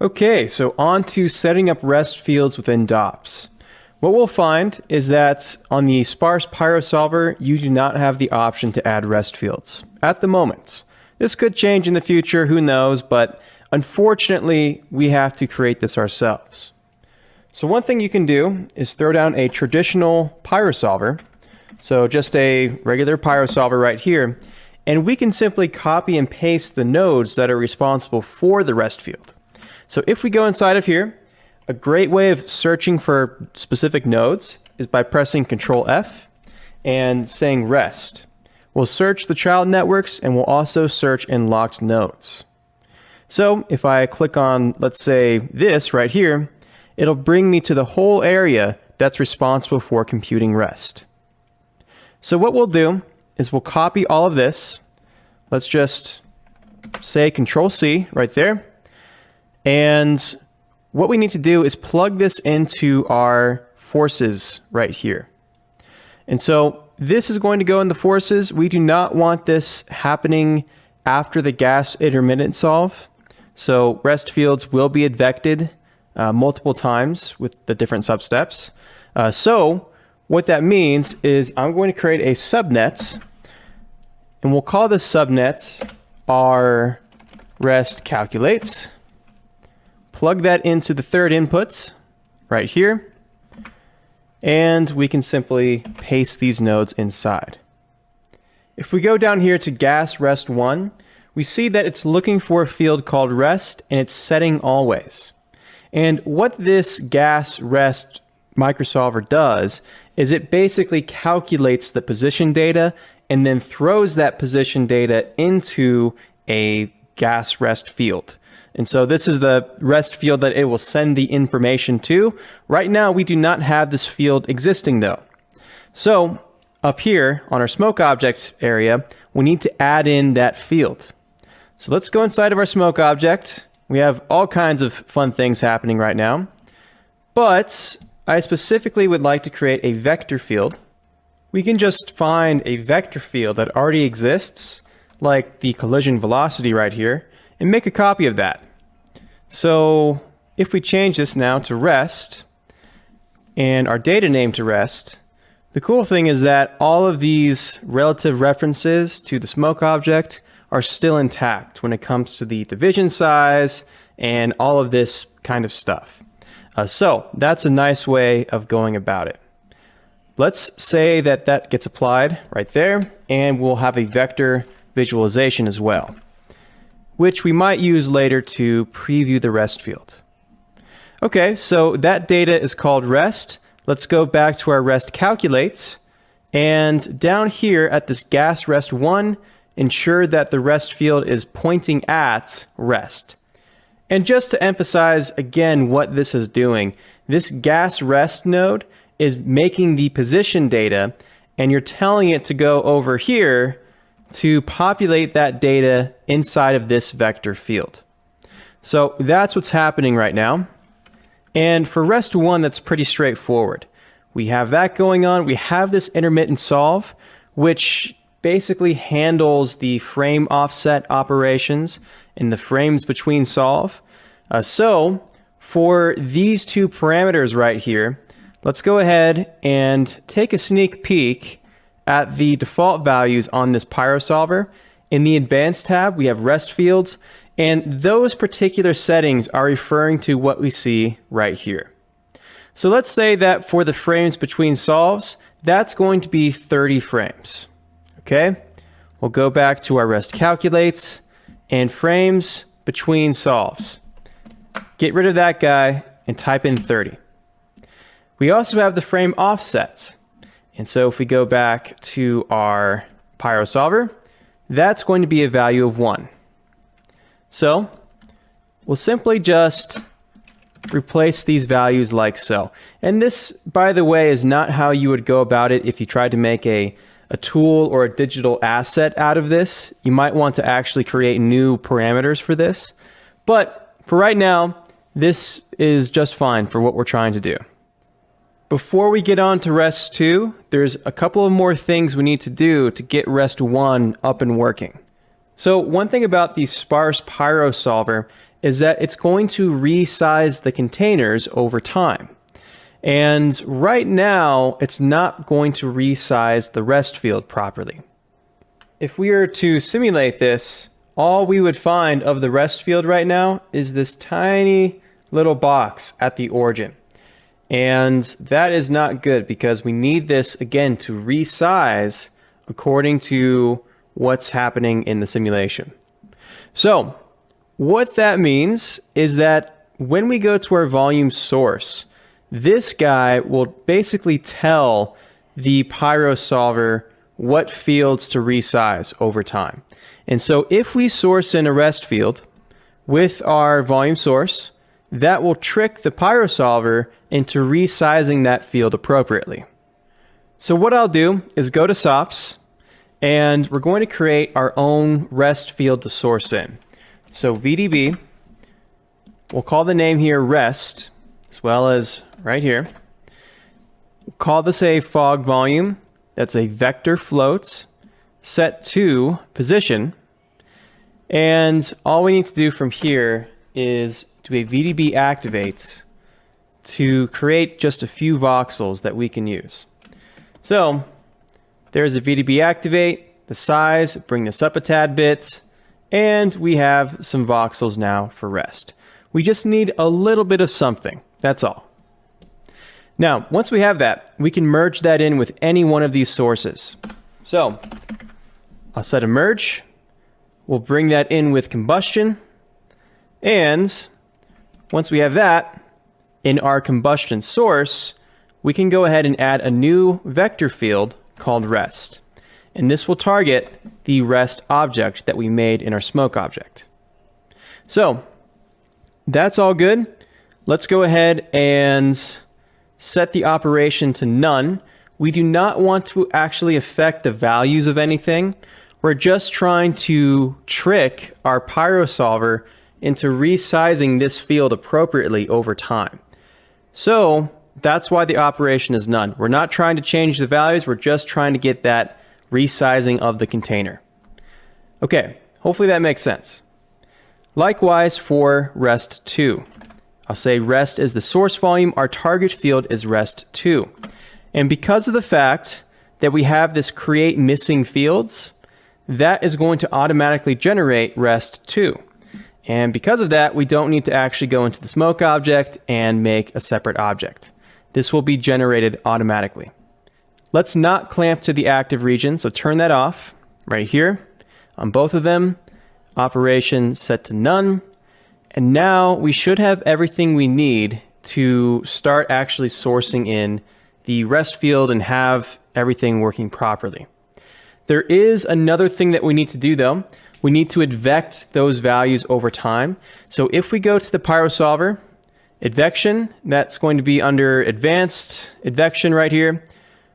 Okay, so on to setting up REST fields within DOPS. What we'll find is that on the sparse Pyro solver, you do not have the option to add REST fields at the moment. This could change in the future, who knows, but unfortunately, we have to create this ourselves. So one thing you can do is throw down a traditional Pyro solver, so just a regular Pyro solver right here, and we can simply copy and paste the nodes that are responsible for the REST field. So if we go inside of here, a great way of searching for specific nodes is by pressing Control F and saying REST. We'll search the child networks and we'll also search in locked nodes. So if I click on, let's say, this right here, it'll bring me to the whole area that's responsible for computing REST. So what we'll do is we'll copy all of this. Let's just say Control C right there. And what we need to do is plug this into our forces right here. And so this is going to go in the forces. We do not want this happening after the gas intermittent solve. So REST fields will be advected multiple times with the different substeps. So what that means is I'm going to create a subnet, and we'll call this subnet our REST calculates. Plug that into the third input right here, and we can simply paste these nodes inside. If we go down here to gas rest 1, we see that it's looking for a field called rest, and it's setting always. And what this gas rest microsolver does is it basically calculates the position data and then throws that position data into a gas rest field. And so this is the REST field that it will send the information to. Right now, we do not have this field existing though. So up here on our smoke objects area, we need to add in that field. So let's go inside of our smoke object. We have all kinds of fun things happening right now, but I specifically would like to create a vector field. We can just find a vector field that already exists, like the collision velocity right here, and make a copy of that. So if we change this now to rest and our data name to rest, the cool thing is that all of these relative references to the smoke object are still intact when it comes to the division size and all of this kind of stuff. So that's a nice way of going about it. Let's say that that gets applied right there, and we'll have a vector visualization as well, which we might use later to preview the REST field. Okay, so that data is called REST. Let's go back to our REST calculates, and down here at this gas rest 1, ensure that the REST field is pointing at REST. And just to emphasize again what this is doing, this gas rest node is making the position data, and you're telling it to go over here to populate that data inside of this vector field. So that's what's happening right now. And for REST 1, that's pretty straightforward. We have that going on. We have this intermittent solve, which basically handles the frame offset operations in the frames between solve. So for these two parameters right here, let's go ahead and take a sneak peek at the default values on this Pyro solver. In the advanced tab, we have REST fields, and those particular settings are referring to what we see right here. So let's say that for the frames between solves, that's going to be 30 frames. Okay, we'll go back to our REST calculates and frames between solves. Get rid of that guy and type in 30. We also have the frame offsets. And so if we go back to our Pyro solver, that's going to be a value of 1. So we'll simply just replace these values like so. And this, by the way, is not how you would go about it if you tried to make a tool or a digital asset out of this. You might want to actually create new parameters for this. But for right now, this is just fine for what we're trying to do. Before we get on to REST 2, there's a couple of more things we need to do to get REST 1 up and working. So one thing about the sparse Pyro solver is that it's going to resize the containers over time. And right now, it's not going to resize the rest field properly. If we were to simulate this, all we would find of the rest field right now is this tiny little box at the origin. And that is not good because we need this, again, to resize according to what's happening in the simulation. So what that means is that when we go to our volume source, this guy will basically tell the Pyro solver what fields to resize over time. And so if we source in a rest field with our volume source, that will trick the Pyro solver into resizing that field appropriately. So what I'll do is go to SOPs, and we're going to create our own rest field to source in. So VDB, we'll call the name here rest, as well as right here. We'll call this a fog volume. That's a vector float set to position. And all we need to do from here is do a VDB activate to create just a few voxels that we can use. So there's a VDB activate, the size, bring this up a tad bit, and we have some voxels now for rest. We just need a little bit of something, that's all. Now, once we have that, we can merge that in with any one of these sources. So I'll set a merge. We'll bring that in with combustion. And once we have that in our combustion source, we can go ahead and add a new vector field called rest. And this will target the rest object that we made in our smoke object. So that's all good. Let's go ahead and set the operation to none. We do not want to actually affect the values of anything. We're just trying to trick our Pyro solver into resizing this field appropriately over time. So that's why the operation is none. We're not trying to change the values. We're just trying to get that resizing of the container. Okay, hopefully that makes sense. Likewise for rest 2. I'll say rest is the source volume. Our target field is rest 2. And because of the fact that we have this create missing fields, that is going to automatically generate rest 2. And because of that, we don't need to actually go into the smoke object and make a separate object. This will be generated automatically. Let's not clamp to the active region, so turn that off right here on both of them. Operation set to none. And now we should have everything we need to start actually sourcing in the rest field and have everything working properly. There is another thing that we need to do though. We need to advect those values over time. So if we go to the Pyro solver, advection, that's going to be under advanced advection right here.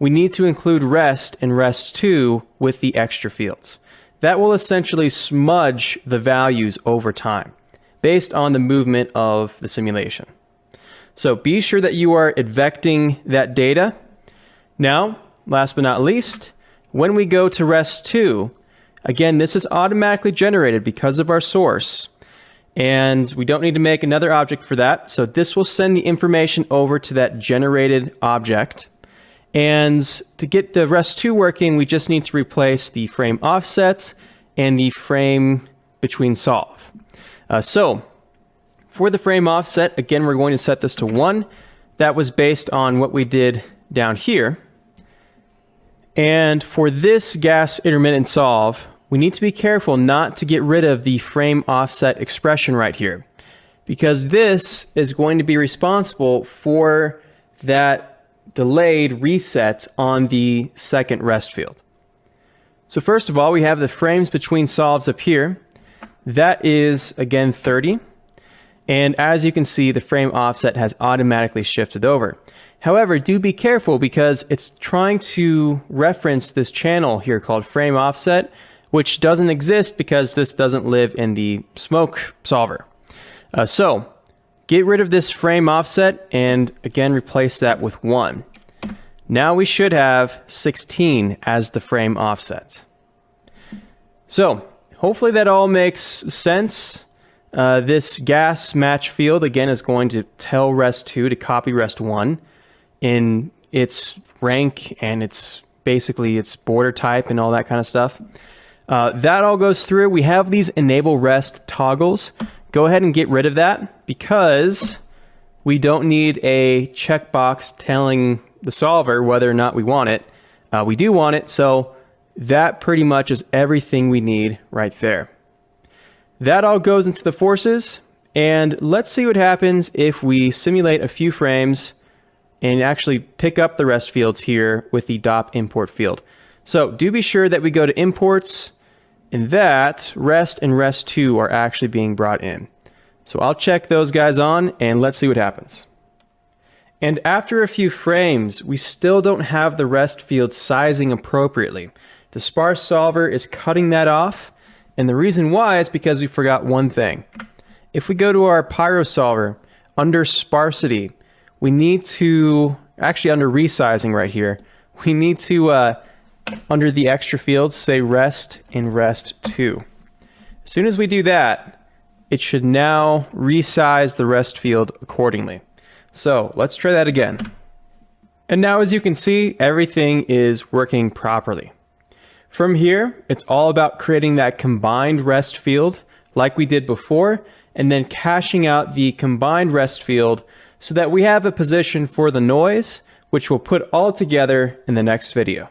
We need to include rest and rest 2 with the extra fields. That will essentially smudge the values over time based on the movement of the simulation. So be sure that you are advecting that data. Now, last but not least, when we go to rest 2, again, this is automatically generated because of our source. And we don't need to make another object for that. So this will send the information over to that generated object. And to get the rest 2 working, we just need to replace the frame offset and the frame between solve. So for the frame offset, again, we're going to set this to 1. That was based on what we did down here. And for this gas intermittent solve, we need to be careful not to get rid of the frame offset expression right here, because this is going to be responsible for that delayed reset on the second rest field. So first of all, we have the frames between solves up here. That is, again, 30. And as you can see, the frame offset has automatically shifted over. However, do be careful because it's trying to reference this channel here called frame offset, which doesn't exist because this doesn't live in the smoke solver. So get rid of this frame offset and again, replace that with 1. Now we should have 16 as the frame offset. So hopefully that all makes sense. This gas match field, again, is going to tell rest2 to copy rest1 in its rank and its border type and all that kind of stuff. That all goes through. We have these enable rest toggles. Go ahead and get rid of that because we don't need a checkbox telling the solver whether or not we want it. We do want it, so that pretty much is everything we need right there. That all goes into the forces, and let's see what happens if we simulate a few frames and actually pick up the rest fields here with the DOP import field. So do be sure that we go to imports, and that rest and rest2 are actually being brought in. So I'll check those guys on, and let's see what happens. And after a few frames, we still don't have the rest field sizing appropriately. The sparse solver is cutting that off, and the reason why is because we forgot one thing. If we go to our Pyro solver, under sparsity, we need to, actually under resizing right here, we need to, under the extra fields, say rest and rest2. As soon as we do that, it should now resize the rest field accordingly. So let's try that again. And now as you can see, everything is working properly. From here, it's all about creating that combined rest field like we did before, and then caching out the combined rest field so that we have a position for the noise, which we'll put all together in the next video.